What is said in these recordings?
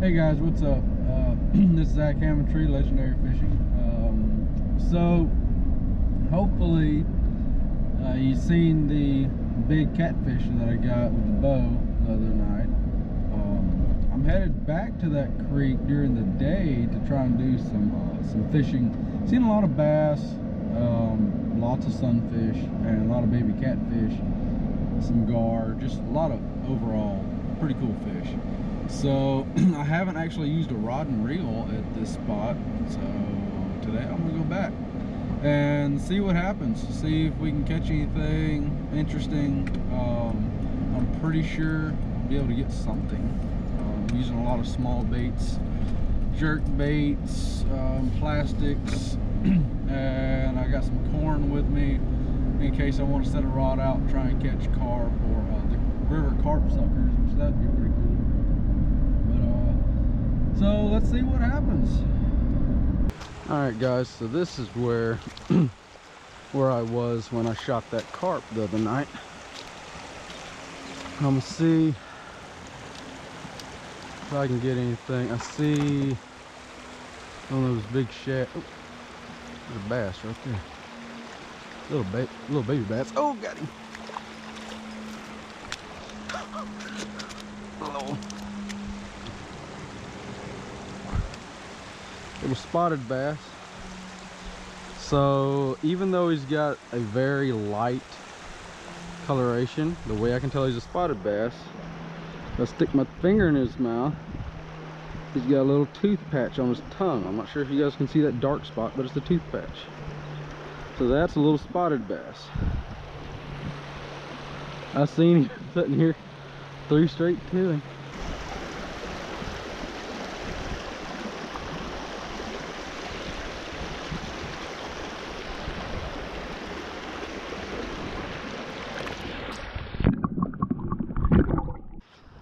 Hey guys, what's up? This is Zach Tree, Legendary Fishing. So hopefully you've seen the big catfish that I got with the bow the other night. I'm headed back to that creek during the day to try and do some fishing. Seen a lot of bass, lots of sunfish, and a lot of baby catfish, some gar, just a lot of overall pretty cool fish. So I haven't actually used a rod and reel at this spot, so today I'm gonna go back and see what happens, see if we can catch anything interesting. I'm pretty sure I'll be able to get something. I'm using a lot of small baits, jerk baits, plastics, and I got some corn with me in case I want to set a rod out and try and catch carp or the river carp suckers, which that'd be pretty cool. So let's see what happens. All right guys, so this is where I was when I shot that carp the other night. I'm gonna see if I can get anything. I see one of those big shad. Oh, there's a bass right there. Little baby bass. Oh, got him. Hello. Little spotted bass. So even though he's got a very light coloration, the way I can tell he's a spotted bass, if I stick my finger in his mouth, he's got a little tooth patch on his tongue. I'm not sure if you guys can see that dark spot, but it's the tooth patch. So that's a little spotted bass. I seen him sitting here 3 straight to him.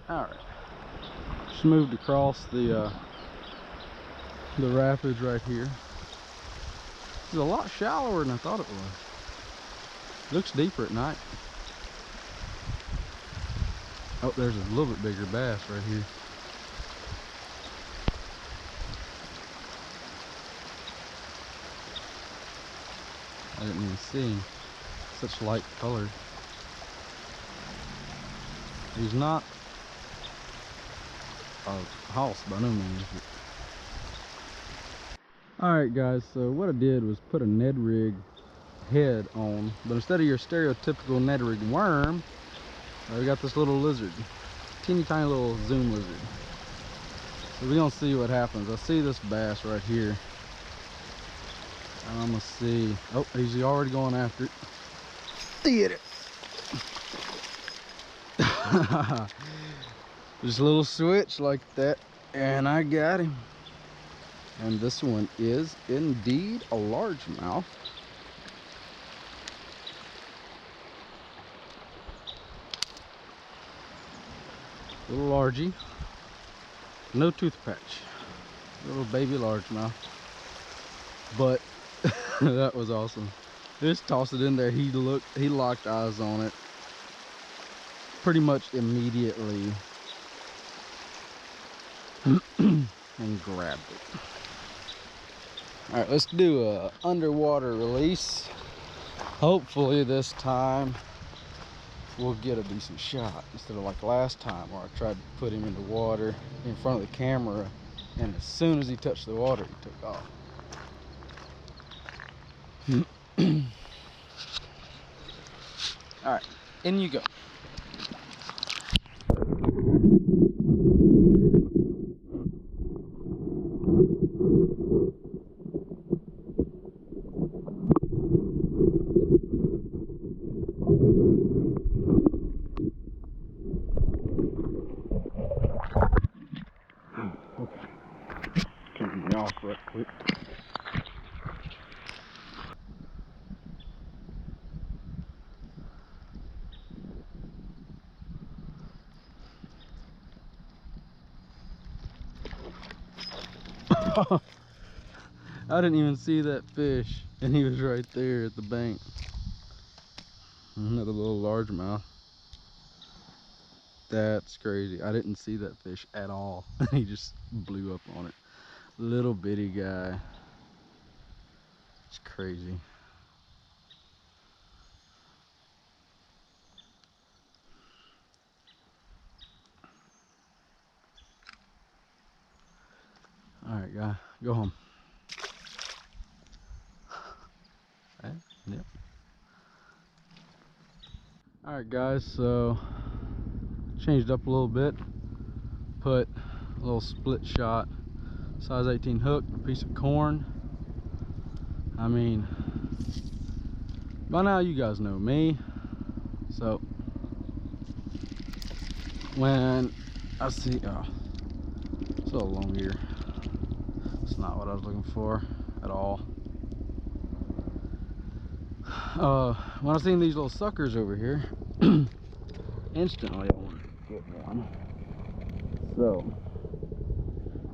All right, just moved across the rapids right here. It's a lot shallower than I thought it was. Looks deeper at night. Oh, there's a little bit bigger bass right here. I didn't even see him. Such light color. He's not a house by no means. Alright guys, so what I did was put a Ned rig head on, but instead of your stereotypical Ned rig worm, I got this little lizard, teeny tiny little zoom lizard. So we're gonna see what happens. I see this bass right here. I'm gonna see. Oh, he's already going after it. Get it. Just a little switch like that, and I got him. And this one is indeed a largemouth. Little largy, no tooth patch, little baby largemouth. But that was awesome. Just tossed it in there. He locked eyes on it pretty much immediately and grabbed it. All right, let's do a underwater release. Hopefully this time we'll get a decent shot instead of like last time where I tried to put him in the water in front of the camera, and as soon as he touched the water, he took off. All right, in you go. Okay, turn me off real quick. I didn't even see that fish, and he was right there at the bank. Another little largemouth. That's crazy. I didn't see that fish at all. He just blew up on it. Little bitty guy. It's crazy. All right, guy, go home. Okay, yep. All right, guys, so changed up a little bit. Put a little split shot, size 18 hook, a piece of corn. I mean, by now you guys know me. So when I see, oh, it's a little long ear. It's not what I was looking for at all. When I seen these little suckers over here, instantly I wanted to get one. So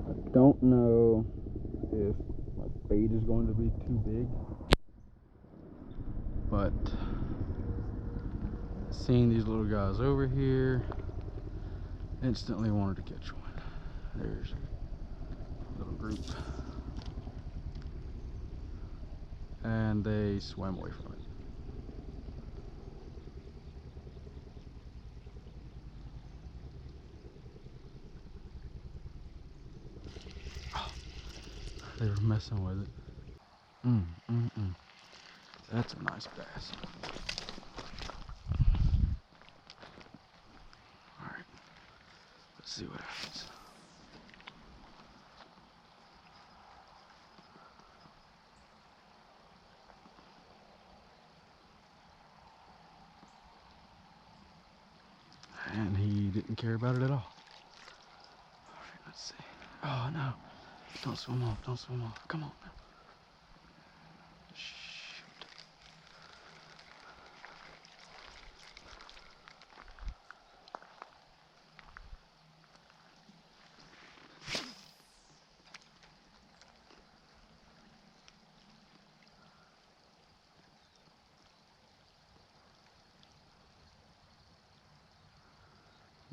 I don't know if my bait is going to be too big, but seeing these little guys over here, instantly wanted to catch one. There's a little group, and they swam away from it. Oh, they were messing with it. That's a nice bass. All right, let's see what happens. And he didn't care about it at all. All right, let's see. Oh no, don't swim off, don't swim off. Come on now. Shoot.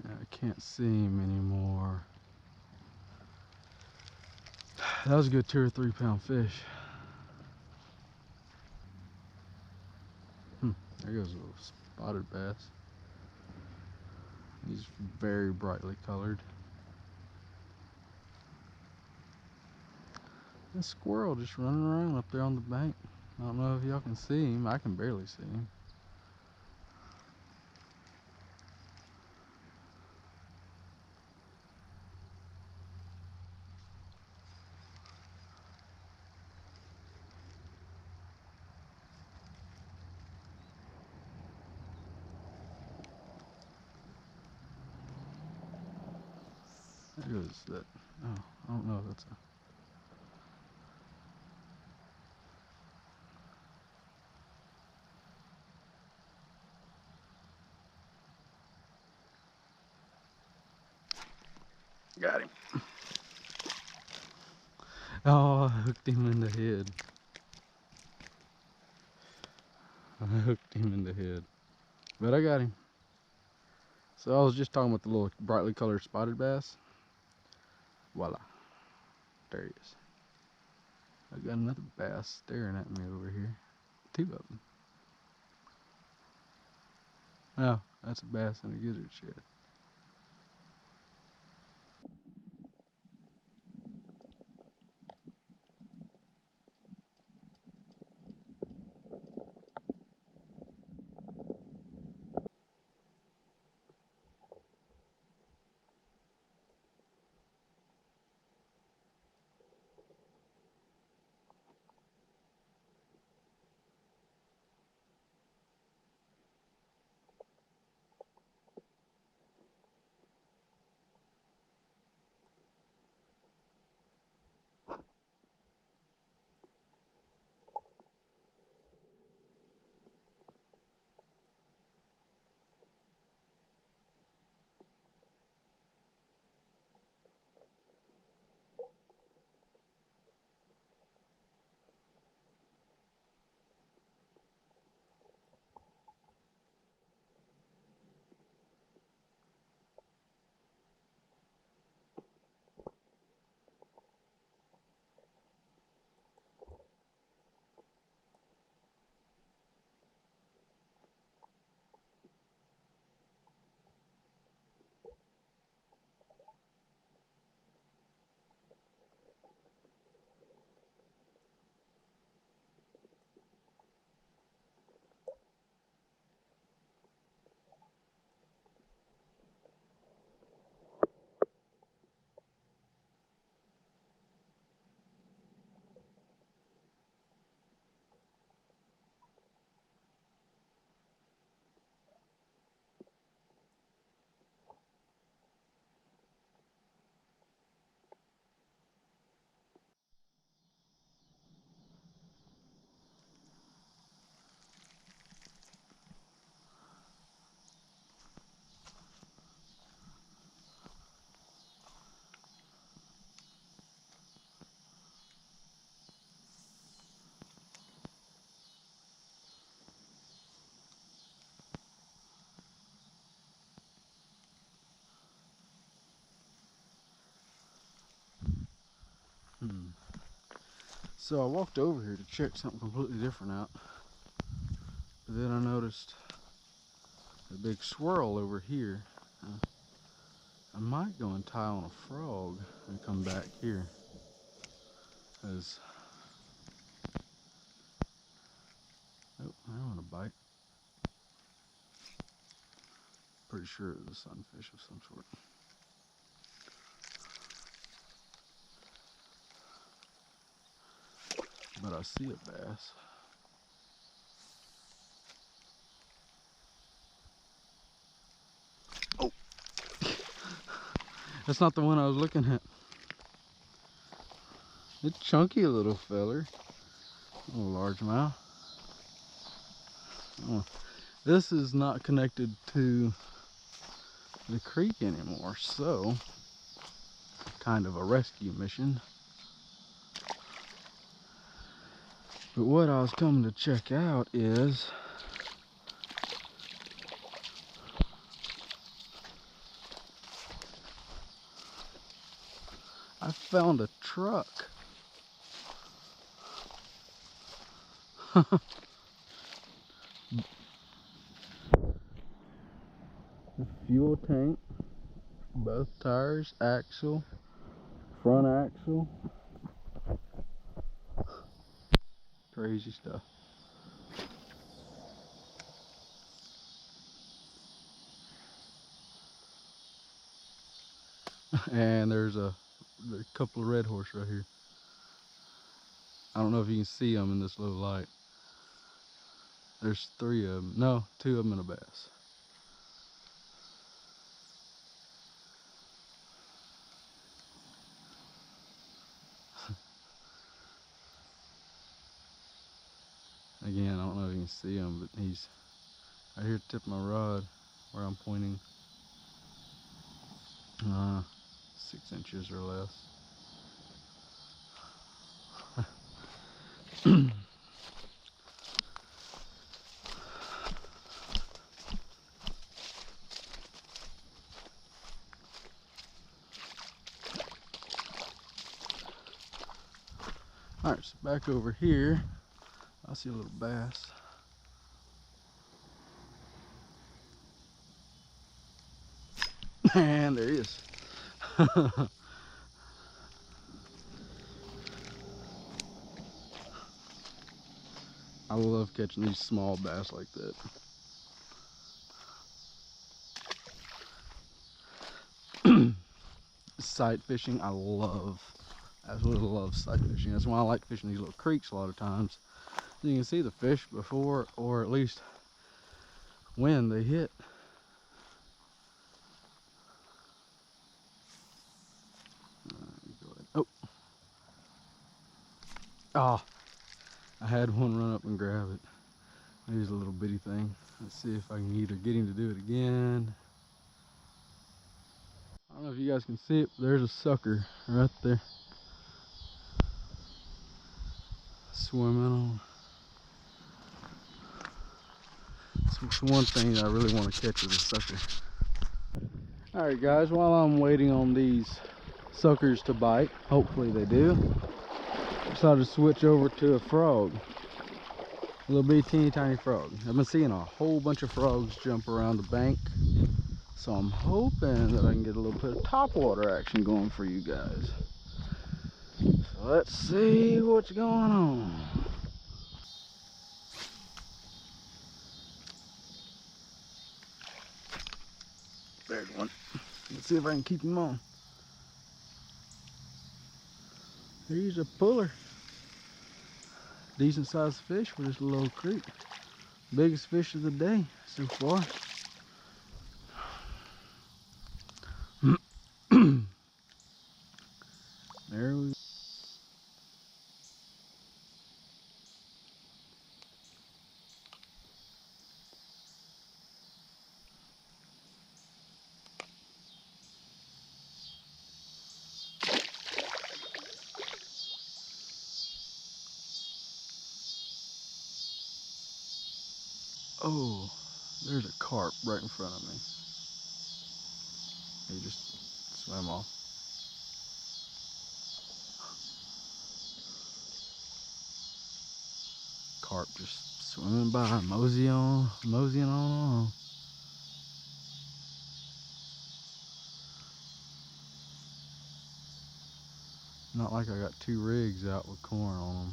Yeah, I can't see him anymore. That was a good 2 or 3 pound fish. There goes a little spotted bass. He's very brightly colored. This squirrel just running around up there on the bank. I don't know if y'all can see him. I can barely see him. There goes that. Oh, I don't know if that's a. Got him. Oh, I hooked him in the head. I hooked him in the head. But I got him. So I was just talking about the little brightly colored spotted bass. Voila. There he is. I got another bass staring at me over here. 2 of them. Oh, that's a bass in a gizzard shed. So I walked over here to check something completely different out. But then I noticed a big swirl over here. I might go and tie on a frog and come back here. Because, oh, I want a bite. Pretty sure it was a sunfish of some sort. But I see a bass. Oh! That's not the one I was looking at. It's chunky little feller. A little largemouth. Oh, this is not connected to the creek anymore, so kind of a rescue mission. But what I was coming to check out is I found a truck. The fuel tank, both tires, axle, front axle. Crazy stuff. And there's a couple of red horse right here. I don't know if you can see them in this low light. There's 3 of them. No, 2 of them and a bass. Again, I don't know if you can see him, but he's right here at the tip of my rod where I'm pointing. 6 inches or less. Alright, so back over here, I see a little bass. And there he is. I love catching these small bass like that. Sight fishing, I absolutely love sight fishing. That's why I like fishing these little creeks a lot of times. You can see the fish before, or at least when they hit. Oh, oh, I had one run up and grab it. Here's a little bitty thing. Let's see if I can either get him to do it again. I don't know if you guys can see it, but there's a sucker right there. Swimming on. It's one thing that I really want to catch is a sucker. Alright guys, while I'm waiting on these suckers to bite, hopefully they do, I decided to switch over to a frog. A little bitty teeny tiny frog. I've been seeing a whole bunch of frogs jump around the bank, so I'm hoping that I can get a little bit of topwater action going for you guys. So let's see what's going on. There's one. Let's see if I can keep him on. He's a puller. Decent sized fish for this little creek. Biggest fish of the day so far. There we go. Oh, there's a carp right in front of me. He just swam off. carp just swimming by, moseying on. Not like I got 2 rigs out with corn on them.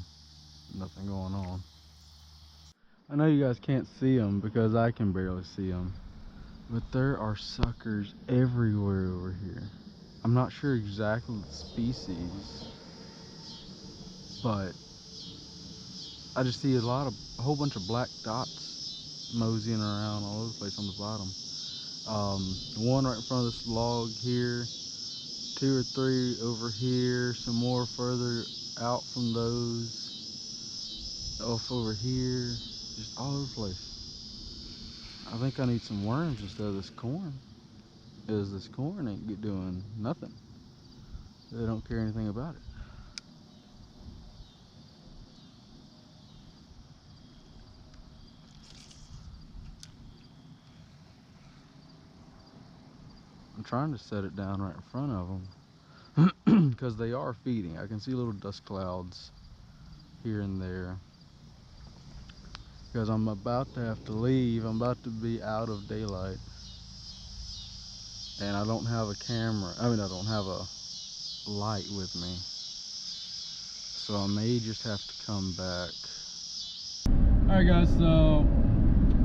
Nothing going on. I know you guys can't see them because I can barely see them, but there are suckers everywhere over here. I'm not sure exactly the species, but I just see a whole bunch of black dots moseying around all over the place on the bottom. One right in front of this log here, 2 or 3 over here, some more further out from those, off over here, just all over the place. I think I need some worms instead of this corn, because this corn ain't doing nothing. They don't care anything about it. I'm trying to set it down right in front of them because they are feeding. I can see little dust clouds here and there because I'm about to have to leave. I'm about to be out of daylight, and I don't have a camera. I don't have a light with me, so I may just have to come back. Alright guys, so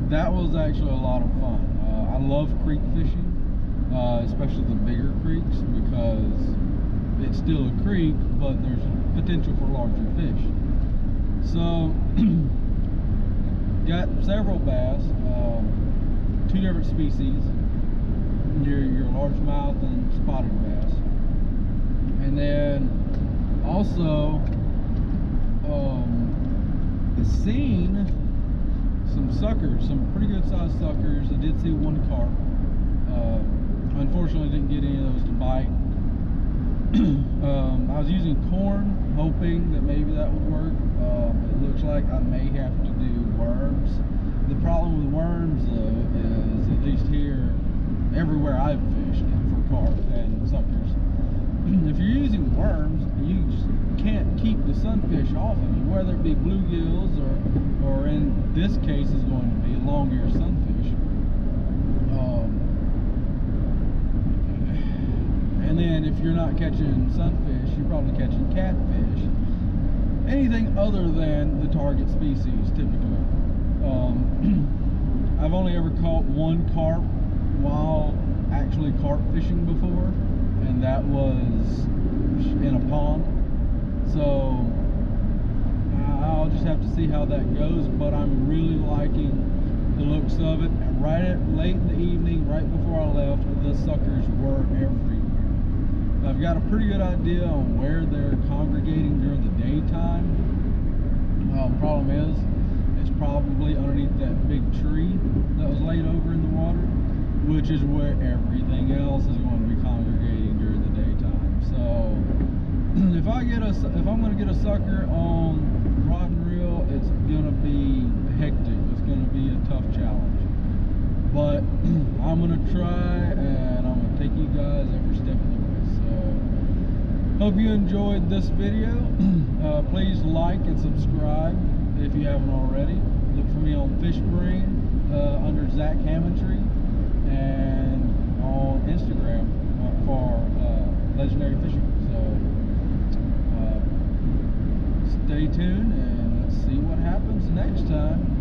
that was actually a lot of fun. I love creek fishing, especially the bigger creeks, because it's still a creek, but there's potential for larger fish. So got several bass, 2 different species, your largemouth and spotted bass, and then also seen some suckers, some pretty good sized suckers. I did see 1 carp. Unfortunately didn't get any of those to bite. I was using corn, hoping that maybe that would work. It looks like I may have to do worms. The problem with worms though is, at least here, everywhere I've fished for carp and suckers, if you're using worms, you just can't keep the sunfish off of you, whether it be bluegills or in this case is going to be long-eared sunfish. And then if you're not catching sunfish, you're probably catching catfish. Anything other than the target species, typically. I've only ever caught 1 carp while actually carp fishing before, and that was in a pond. So I'll just have to see how that goes, but I'm really liking the looks of it. Late in the evening, right before I left, the suckers were everywhere. I've got a pretty good idea on where they're congregating during the daytime. Problem is, it's probably underneath that big tree that was laid over in the water, which is where everything else is going to be congregating during the daytime. So if I'm going to get a sucker on rod and reel, it's going to be hectic. It's going to be a tough challenge, but I'm going to try, and I'm going to take you guys every step of the way. So hope you enjoyed this video. Please like and subscribe if you haven't already. Look for me on Fishbrain under Zach Hammondtree, and on Instagram for Legendary Fishing. So stay tuned, and let's see what happens next time.